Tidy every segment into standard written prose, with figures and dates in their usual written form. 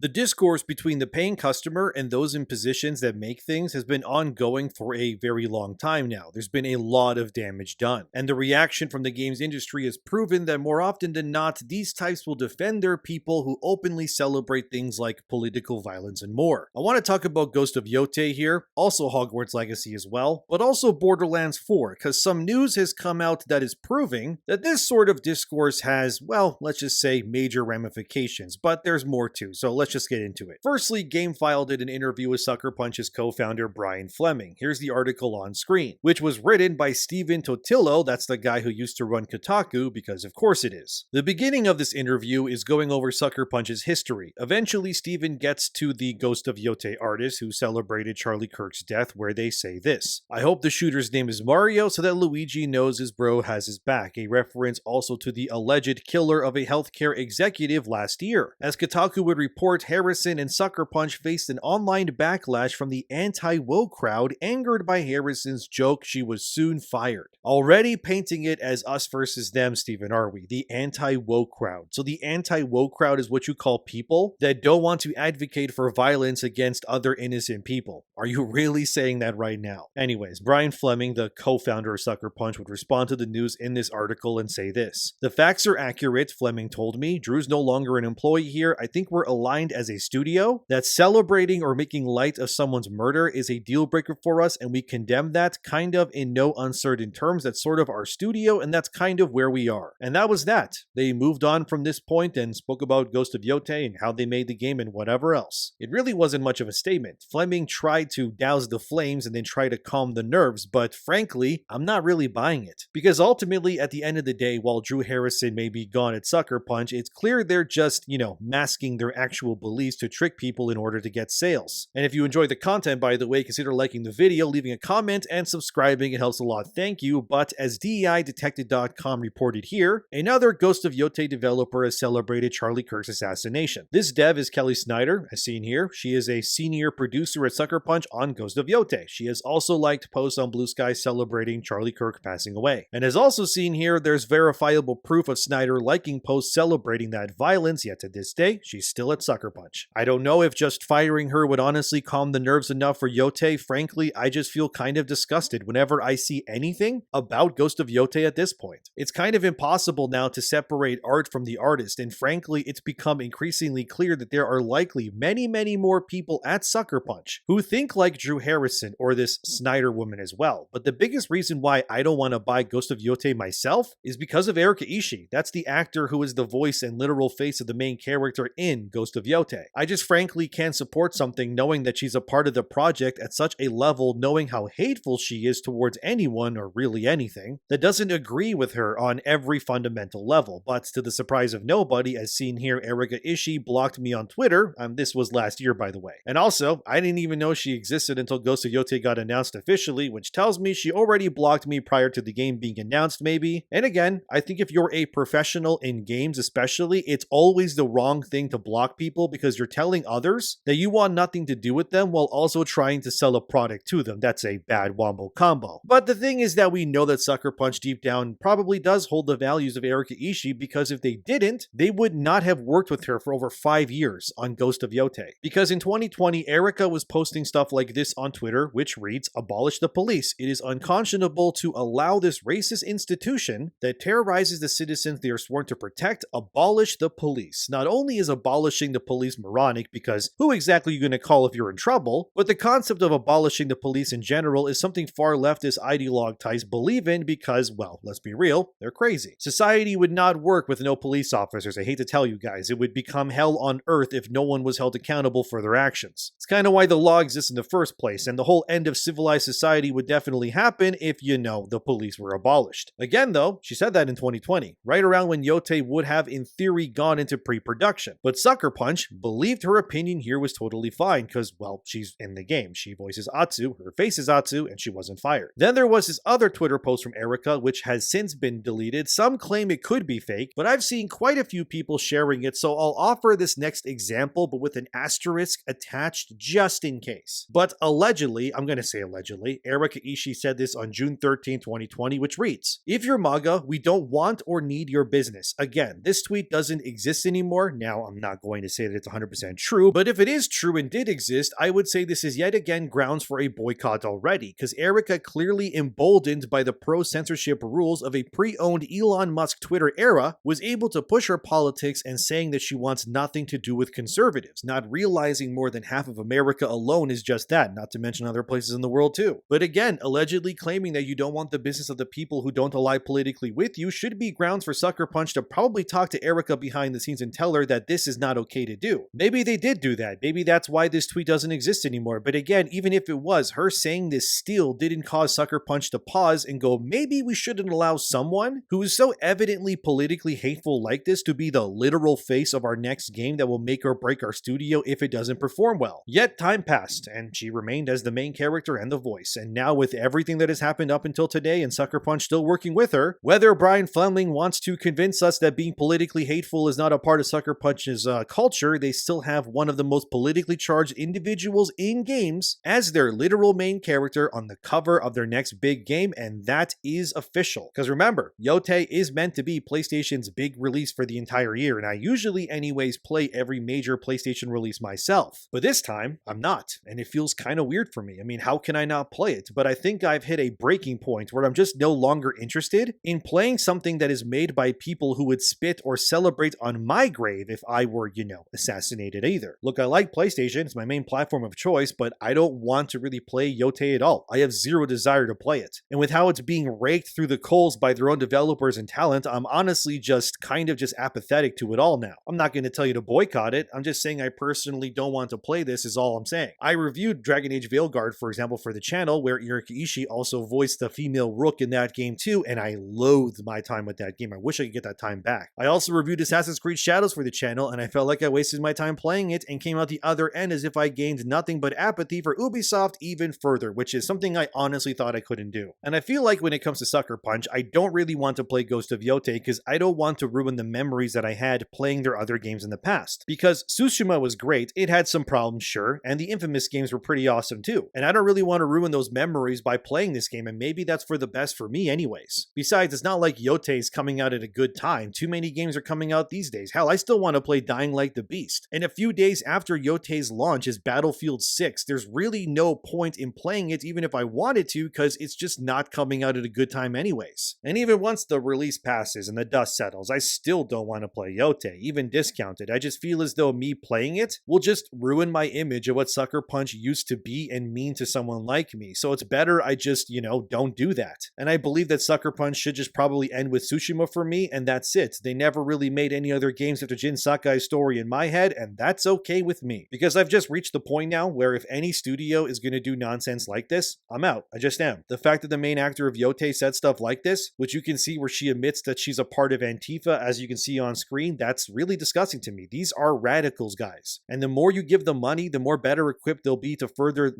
The discourse between the paying customer and those in positions that make things has been ongoing for a very long time now. There's been a lot of damage done. And the reaction from the games industry has proven that more often than not, these types will defend their people who openly celebrate things like political violence and more. I want to talk about Ghost of Yotei here, also Hogwarts Legacy as well, but also Borderlands 4, because some news has come out that is proving that this sort of discourse has, well, let's just say major ramifications, but there's more too, so let's just get into it. Firstly, GameFile did an interview with Sucker Punch's co-founder Brian Fleming. Here's the article on screen, which was written by Steven Totillo, that's the guy who used to run Kotaku, because of course it is. The beginning of this interview is going over Sucker Punch's history. Eventually, Steven gets to the Ghost of Yotei artist who celebrated Charlie Kirk's death, where they say this: "I hope the shooter's name is Mario so that Luigi knows his bro has his back," a reference also to the alleged killer of a healthcare executive last year. As Kotaku would report, Harrison and Sucker Punch faced an online backlash from the anti-woke crowd, angered by Harrison's joke she was soon fired. Already painting it as us versus them, Stephen, are we? The anti-woke crowd. So the anti-woke crowd is what you call people that don't want to advocate for violence against other innocent people. Are you really saying that right now? Anyways, Brian Fleming, the co-founder of Sucker Punch, would respond to the news in this article and say this: "The facts are accurate," Fleming told me. "Drew's no longer an employee here. I think we're aligned as a studio. That celebrating or making light of someone's murder is a deal breaker for us, and we condemn that kind of in no uncertain terms. That's sort of our studio, and that's kind of where we are." And that was that. They moved on from this point and spoke about Ghost of Yotei and how they made the game and whatever else. It really wasn't much of a statement. Fleming tried to douse the flames and then try to calm the nerves, but frankly, I'm not really buying it. Because ultimately, at the end of the day, while Drew Harrison may be gone at Sucker Punch, it's clear they're just, masking their actual beliefs to trick people in order to get sales. And if you enjoy the content, by the way, consider liking the video, leaving a comment, and subscribing. It helps a lot, thank you. But as DEIDetected.com reported here, another Ghost of Yotei developer has celebrated Charlie Kirk's assassination. This dev is Kelly Snyder, as seen here. She is a senior producer at Sucker Punch on Ghost of Yotei. She has also liked posts on Blue Sky celebrating Charlie Kirk passing away. And as also seen here, there's verifiable proof of Snyder liking posts celebrating that violence, yet to this day, she's still at Sucker Punch. I don't know if just firing her would honestly calm the nerves enough for Yotei. Frankly, I just feel kind of disgusted whenever I see anything about Ghost of Yotei at this point. It's kind of impossible now to separate art from the artist, and frankly, it's become increasingly clear that there are likely many more people at Sucker Punch who think like Drew Harrison or this Snyder woman as well. But the biggest reason why I don't want to buy Ghost of Yotei myself is because of Erika Ishii. That's the actor who is the voice and literal face of the main character in Ghost of Yotei. I just frankly can't support something knowing that she's a part of the project at such a level, knowing how hateful she is towards anyone or really anything that doesn't agree with her on every fundamental level. But to the surprise of nobody, as seen here, Erika Ishii blocked me on Twitter. This was last year, by the way. And also, I didn't even know she existed until Ghost of Yotei got announced officially, which tells me she already blocked me prior to the game being announced, maybe. And again, I think if you're a professional in games especially, it's always the wrong thing to block people because you're telling others that you want nothing to do with them while also trying to sell a product to them. That's a bad wombo combo. But the thing is that we know that Sucker Punch deep down probably does hold the values of Erika Ishii, because if they didn't, they would not have worked with her for over 5 years on Ghost of Yotei. Because in 2020, Erika was posting stuff like this on Twitter, which reads, "Abolish the police. It is unconscionable to allow this racist institution that terrorizes the citizens they are sworn to protect. Abolish the police." Not only is abolishing the police moronic, because who exactly are you going to call if you're in trouble, but the concept of abolishing the police in general is something far leftist ideologue types believe in because, well, let's be real, they're crazy. Society would not work with no police officers. I hate to tell you guys, it would become hell on earth if no one was held accountable for their actions. It's kind of why the law exists in the first place, and the whole end of civilized society would definitely happen if, the police were abolished. Again though, she said that in 2020, right around when Yotei would have in theory gone into pre-production. But Sucker Punch believed her opinion here was totally fine because, well, she's in the game. She voices Atsu, her face is Atsu, and she wasn't fired. Then there was this other Twitter post from Erika, which has since been deleted. Some claim it could be fake, but I've seen quite a few people sharing it, so I'll offer this next example, but with an asterisk attached just in case. But allegedly, I'm going to say allegedly, Erika Ishii said this on June 13, 2020, which reads, "If you're MAGA, we don't want or need your business." Again, this tweet doesn't exist anymore. Now, I'm not going to say that it's 100% true, but if it is true and did exist, I would say this is yet again grounds for a boycott already, because Erica, clearly emboldened by the pro-censorship rules of a pre-owned Elon Musk Twitter era, was able to push her politics and saying that she wants nothing to do with conservatives, not realizing more than half of America alone is just that, not to mention other places in the world too. But again, allegedly claiming that you don't want the business of the people who don't align politically with you should be grounds for Sucker Punch to probably talk to Erica behind the scenes and tell her that this is not okay to do. Maybe they did do that. Maybe that's why this tweet doesn't exist anymore. But again, even if it was, her saying this still didn't cause Sucker Punch to pause and go, maybe we shouldn't allow someone who is so evidently politically hateful like this to be the literal face of our next game that will make or break our studio if it doesn't perform well. Yet time passed, and she remained as the main character and the voice. And now with everything that has happened up until today and Sucker Punch still working with her, whether Brian Fleming wants to convince us that being politically hateful is not a part of Sucker Punch's culture, they still have one of the most politically charged individuals in games as their literal main character on the cover of their next big game, and that is official. Because remember, Yotei is meant to be PlayStation's big release for the entire year, and I usually anyways play every major PlayStation release myself. But this time, I'm not, and it feels kind of weird for me. I mean, how can I not play it? But I think I've hit a breaking point where I'm just no longer interested in playing something that is made by people who would spit or celebrate on my grave if I were, assassinated either. Look, I like PlayStation, it's my main platform of choice, but I don't want to really play Yotei at all. I have zero desire to play it. And with how it's being raked through the coals by their own developers and talent, I'm honestly just kind of apathetic to it all now. I'm not going to tell you to boycott it, I'm just saying I personally don't want to play this is all I'm saying. I reviewed Dragon Age Veilguard, for example, for the channel, where Erika Ishii also voiced the female Rook in that game too, and I loathed my time with that game. I wish I could get that time back. I also reviewed Assassin's Creed Shadows for the channel, and I felt like I wasted my time playing it and came out the other end as if I gained nothing but apathy for Ubisoft even further, which is something I honestly thought I couldn't do. And I feel like when it comes to Sucker Punch, I don't really want to play Ghost of Yotei because I don't want to ruin the memories that I had playing their other games in the past. Because Tsushima was great, it had some problems, sure, and the Infamous games were pretty awesome too. And I don't really want to ruin those memories by playing this game, and maybe that's for the best for me anyways. Besides, it's not like Yotei is coming out at a good time. Too many games are coming out these days. Hell, I still want to play Dying Light the Beast. And a few days after Yotei's launch is Battlefield 6. There's really no point in playing it even if I wanted to, because it's just not coming out at a good time anyways. And even once the release passes and the dust settles, I still don't want to play Yotei, even discounted. I just feel as though me playing it will just ruin my image of what Sucker Punch used to be and mean to someone like me. So it's better I just, don't do that. And I believe that Sucker Punch should just probably end with Tsushima for me, and that's it. They never really made any other games after Jin Sakai's story in my head, and that's okay with me. Because I've just reached the point now where if any studio is going to do nonsense like this, I'm out. I just am. The fact that the main actor of Yotei said stuff like this, which you can see where she admits that she's a part of Antifa, as you can see on screen, that's really disgusting to me. These are radicals, guys. And the more you give them money, the more better equipped they'll be to further,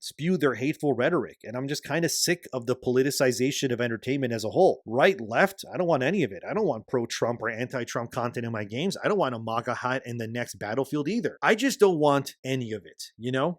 spew their hateful rhetoric. And I'm just kind of sick of the politicization of entertainment as a whole. Right, left, I don't want any of it. I don't want pro-Trump or anti-Trump content in my games. I don't want a MAGA hat in the next Battlefield either. I just don't want any of it,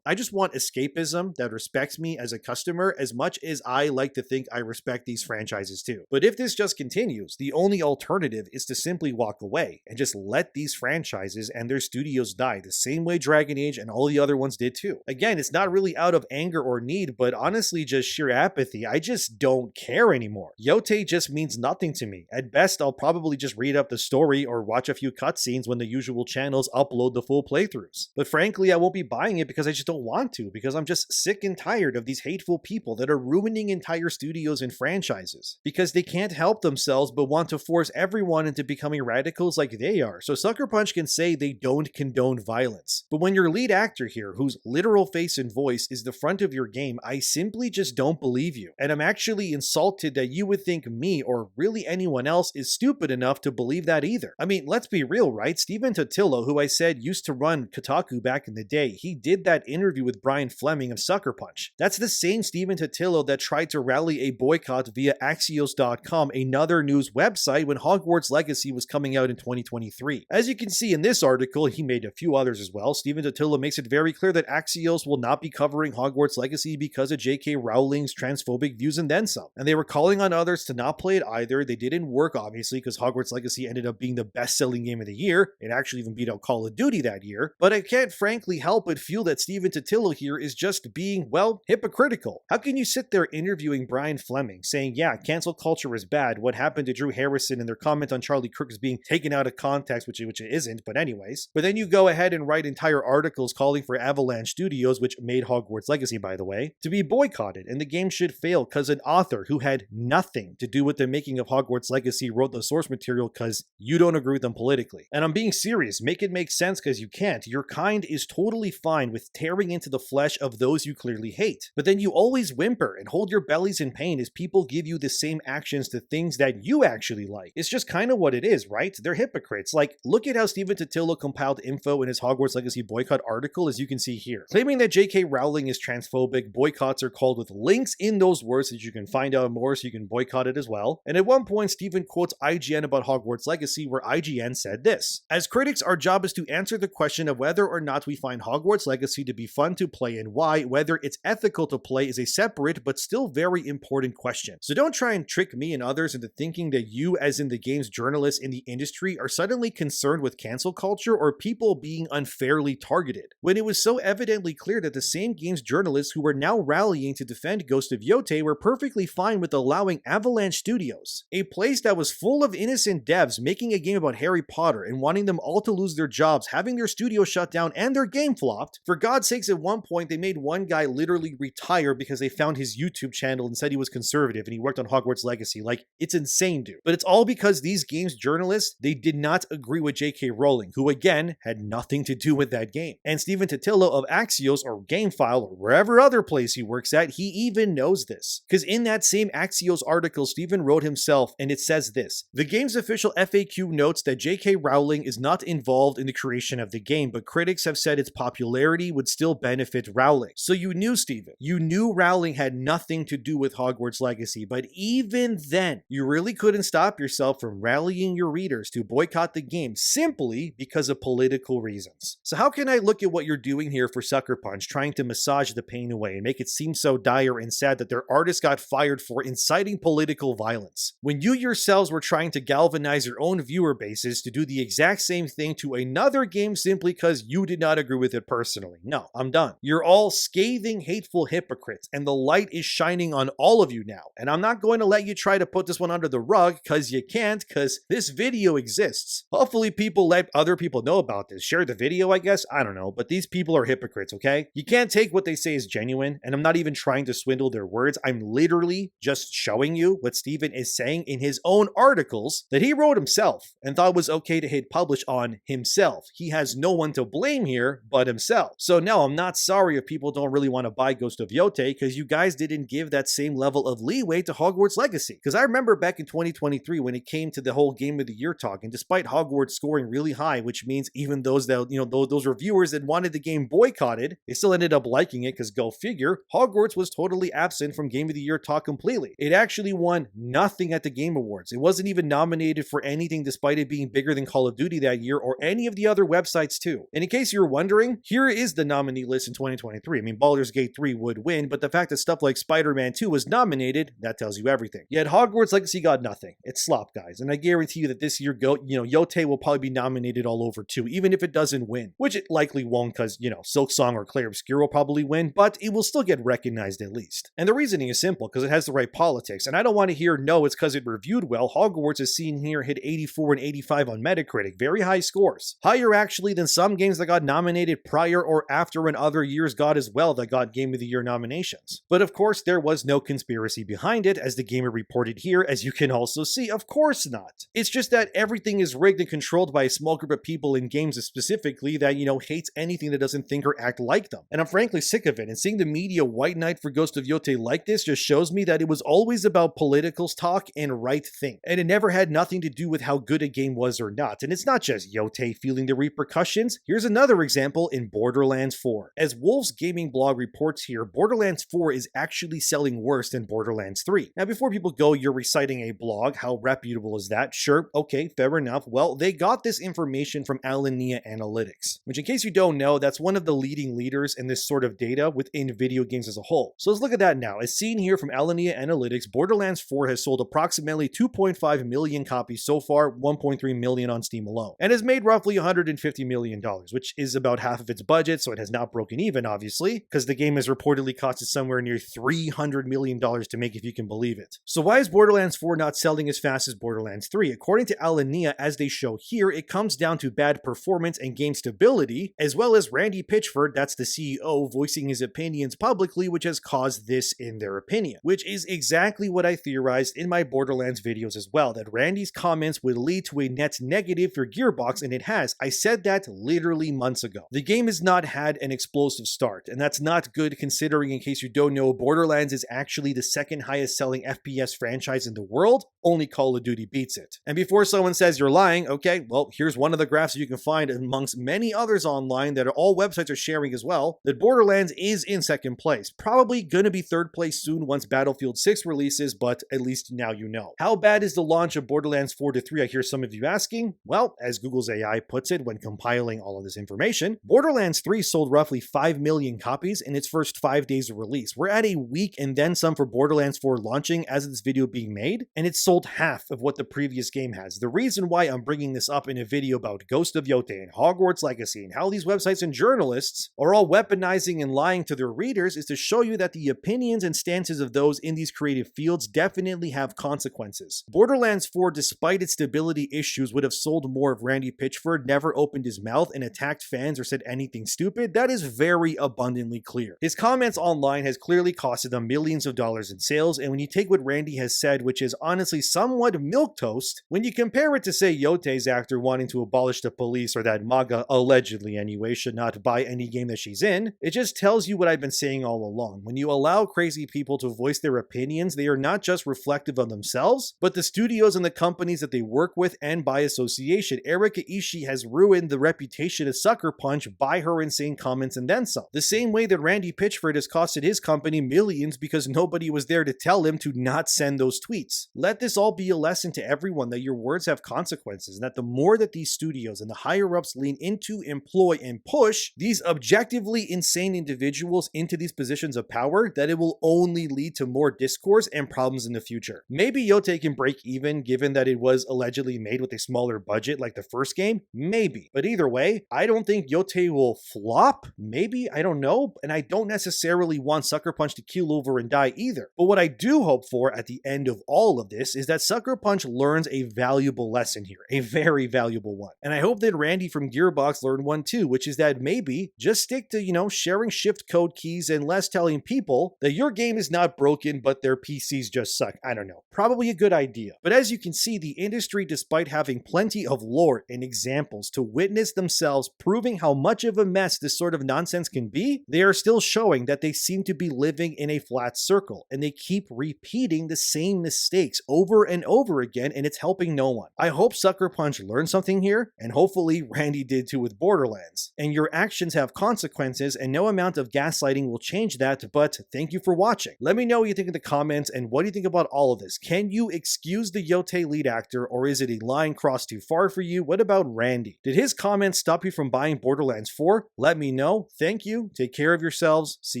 I just want escapism that respects me as a customer as much as I like to think I respect these franchises too. But if this just continues, the only alternative is to simply walk away and just let these franchises and their studios die the same way Dragon Age and all the other ones did too. Again, it's not really out of anger or need, but honestly just sheer apathy. I just don't care anymore. Yotei just means nothing to me. At best, I'll probably just read up the story or watch a few cutscenes when the usual channels upload the full playthroughs. But frankly, I won't be buying it because I just don't want to, because I'm just sick and tired of these hateful people that are ruining entire studios and franchises because they can't help themselves but want to force everyone into becoming radicals like they are. So Sucker Punch can say they don't condone violence. But when your lead actor here, whose literal face and voice is the front of your game, I simply just don't believe you. And I'm actually insulted that you would think me or really anyone else is stupid enough to believe that either. I mean, let's be real, right? Stephen Totilo, who I said used to run Kotaku back in the day, he did that interview with Brian Fleming of Sucker Punch. That's the same Stephen Totilo that tried to rally a boycott via Axios.com, another news website, when Hogwarts Legacy was coming out in 2023. As you can see in this article, he made a few others as well. Stephen Totilo makes it very clear that Axios will not be covering Hogwarts Legacy because of J.K. Rowling's transphobic views and then some. And they were calling on others to not play it either. They didn't work, obviously, because Hogwarts Legacy ended up being the best-selling game of the year. It actually even beat out Call of Duty that year, but I can't frankly help but feel that Stephen Totilo here is just being, well, hypocritical. How can you sit there interviewing Brian Fleming, saying, yeah, cancel culture is bad, what happened to Drew Harrison and their comment on Charlie Kirk is being taken out of context, which it isn't, but anyways. But then you go ahead and write entire articles calling for Avalanche Studios, which made Hogwarts Legacy, by the way, to be boycotted, and the game should fail because an author who had nothing to do with the making of Hogwarts Legacy wrote the source material because you don't agree with them politically. And I'm being serious, make it make sense because you can't. Your kind is totally fine with tearing into the flesh of those you clearly hate. But then you always whimper and hold your bellies in pain as people give you the same actions to things that you actually like. It's just kind of what it is, right? They're hypocrites. Like, look at how Stephen Totilo compiled info in his Hogwarts Legacy boycott article, as you can see here. Claiming that J.K. Rowling is transphobic, boycotts are called with links in those words so that you can find out more so you can boycott it as well. And at one point, Stephen quotes IGN about Hogwarts Legacy, where IGN said this: "As critics, our job is to answer the question of whether or not we find Hogwarts Legacy to be fun to play and why. Whether it's ethical to play is a separate but still very important question. So don't try and trick me and others into thinking that you, as in the game's journalists in the industry, are suddenly concerned with cancel culture or people being unfairly targeted, when it was so evidently clear that the same game's journalists who were now rallying to defend Ghost of Yotei were perfectly fine with allowing Avalanche Studios, a place that was full of innocent devs making a game about Harry Potter and wanting them all to lose their jobs, having their studio shut down and their game flopped. For God's sakes, at one point they made one guy literally retire because they found his YouTube channel and said he was conservative and he worked on Hogwarts Legacy. Like, it's insane, dude. But it's all because these games journalists, they did not agree with J.K. Rowling, who again had nothing to do with that game. And Stephen Totilo of Axios or GameFile or wherever other place he works at, he even knows this. Because in that same Axios article, Stephen wrote himself, and it says this: "The game's official FAQ notes that J.K. Rowling is not involved in the creation of the game, but critics have said its popularity would still benefit Rowling." So you knew, Stephen. You knew Rowling had nothing to do with Hogwarts Legacy, but even then, you really couldn't stop yourself from rallying your readers to boycott the game simply because of political reasons. So how can I look at what you're doing here for Sucker Punch, trying to massage the pain away and make it seem so dire and sad that their artist got fired for inciting political violence, when you yourselves were trying to galvanize your own viewer bases to do the exact same thing to another game simply because you did not agree with it personally? No, I'm done. You're all scathing, hateful hypocrites, and the light is shining on all of you now. And I'm not going to let you try to put this one under the rug, because you can't, because this video exists. Hopefully people let other people know about this. Share the video, I guess? I don't know, but these people are hypocrites, okay? You can't take what they say as genuine, and I'm not even trying to swindle their words. I'm literally just showing you what Stephen is saying in his own articles that he wrote himself and thought was okay to hit publish on himself. He has no one to blame here but himself. So no, I'm not sorry if people don't really want to buy Ghost of Yotei, because you guys didn't give that same level of leeway to Hogwarts Legacy. Because I remember back in 2023 when it came to the whole Game of the Year talk, and despite Hogwarts scoring really high, which means even those that, those reviewers that wanted the game boycotted, they still ended up liking it, because go figure, Hogwarts was totally absent from Game of the Year talk completely. It actually won nothing at the Game Awards. It wasn't even nominated for anything despite it being bigger than Call of Duty that year or any of the other websites too. And in case you're wondering, here is the nominee list in 2023. I mean, Baldur's Gate 3 would win, but the fact that stuff like Spider-Man 2 was nominated, that tells you everything. Yet Hogwarts Legacy got nothing. It's slop, guys. And I guarantee you that this year, Yotei will probably be nominated all over too, even if it doesn't win, which it likely won't because, Silksong or Clair Obscur will probably win, but it will still get recognized at least. And the reasoning is simple, because it has the right politics. And I don't want to hear, no, it's because it reviewed well. Hogwarts is seen here hit 84 and 85 on Metacritic. Very high scores. Higher actually than some games that got nominated prior or after in other years got as well that got Game of the Year nominations. But of course, there was no conspiracy behind it, as the Gamer reported here, as you can also see. Of course not. It's just that everything is rigged and controlled by a small group of people in games specifically that, hates anything that doesn't think or act like them. And I'm frankly sick of it, and seeing the media white knight for Ghost of Yotei like this just shows me that it was always about politicals talk and right thing. And it never had nothing to do with how good a game was or not. And it's not just Yotei feeling the repercussions. Here's another example in Borderlands 4. As Wolf's Gaming blog reports here, Borderlands 4 is actually selling worse than Borderlands 3. Now, before people go, you're reciting a blog, how reputable is that? Sure, okay, fair enough. Well, they got this information from Alinea Analytics, which in case you don't know, that's one of the leading leaders in this sort of data within video games as a whole. So let's look at that now. As seen here from Alinea Analytics, Borderlands 4 has sold approximately 2.5 million copies so far, 1.3 million on Steam alone, and has made roughly roughly $150 million, which is about half of its budget, so it has not broken even, obviously, because the game has reportedly costed somewhere near $300 million to make, if you can believe it. So why is Borderlands 4 not selling as fast as Borderlands 3? According to Alania, as they show here, it comes down to bad performance and game stability, as well as Randy Pitchford, that's the CEO, voicing his opinions publicly, which has caused this in their opinion, which is exactly what I theorized in my Borderlands videos as well, that Randy's comments would lead to a net negative for Gearbox, and it has. I said that literally months ago. The game has not had an explosive start, and that's not good considering, in case you don't know, Borderlands is actually the second highest selling FPS franchise in the world. Only Call of Duty beats it. And before someone says you're lying, okay, well, here's one of the graphs you can find amongst many others online that all websites are sharing as well, that Borderlands is in second place. Probably gonna be third place soon once Battlefield 6 releases, but at least now you know. How bad is the launch of Borderlands 4 to 3, I hear some of you asking? Well, as Google's AI puts it when compiling all of this information, Borderlands 3 sold roughly 5 million copies in its first 5 days of release. We're at a week and then some for Borderlands 4 launching as of this video being made, and it's sold half of what the previous game has. The reason why I'm bringing this up in a video about Ghost of Yotei and Hogwarts Legacy and how these websites and journalists are all weaponizing and lying to their readers is to show you that the opinions and stances of those in these creative fields definitely have consequences. Borderlands 4, despite its stability issues, would have sold more if Randy Pitchford never opened his mouth and attacked fans or said anything stupid. That is very abundantly clear. His comments online has clearly costed them millions of dollars in sales, and when you take what Randy has said, which is honestly somewhat milquetoast, when you compare it to, say, Yotei's actor wanting to abolish the police, or that MAGA, allegedly anyway, should not buy any game that she's in, it just tells you what I've been saying all along. When you allow crazy people to voice their opinions, they are not just reflective of themselves, but the studios and the companies that they work with, and by association. Erika Ishii has ruined the reputation of Sucker Punch by her insane comments and then some. The same way that Randy Pitchford has costed his company millions because nobody was there to tell him to not send those tweets. Let this all be a lesson to everyone that your words have consequences, and that the more that these studios and the higher-ups lean into, employ, and push these objectively insane individuals into these positions of power, that it will only lead to more discourse and problems in the future. Maybe Yotei can break even given that it was allegedly made with a smaller budget like the first game? Maybe. But either way, I don't think Yotei will flop. Maybe, I don't know. And I don't necessarily want Sucker Punch to keel over and die either. But what I do hope for at the end of all of this is that Sucker Punch learns a valuable lesson here. A very valuable one. And I hope that Randy from Gearbox learned one too, which is that maybe just stick to, sharing shift code keys and less telling people that your game is not broken but their PCs just suck. I don't know. Probably a good idea. But as you can see, the industry, despite having plenty of lore and examples to witness themselves proving how much of a mess this sort of nonsense can be, they are still showing that they seem to be living in a flat circle, and they keep repeating the same mistakes over and over again, and it's helping no one. I hope Sucker Punch learned something here, and hopefully Randy did too with Borderlands. And your actions have consequences, and no amount of gaslighting will change that, but thank you for watching. Let me know what you think in the comments, and what do you think about all of this? Can you excuse the Yotei lead actor, or is it a line crossed too far for you? What about Randy? Did his comments stop you from buying Borderlands 4? Let me know. Thank you. Take care of yourselves. See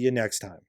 you next time.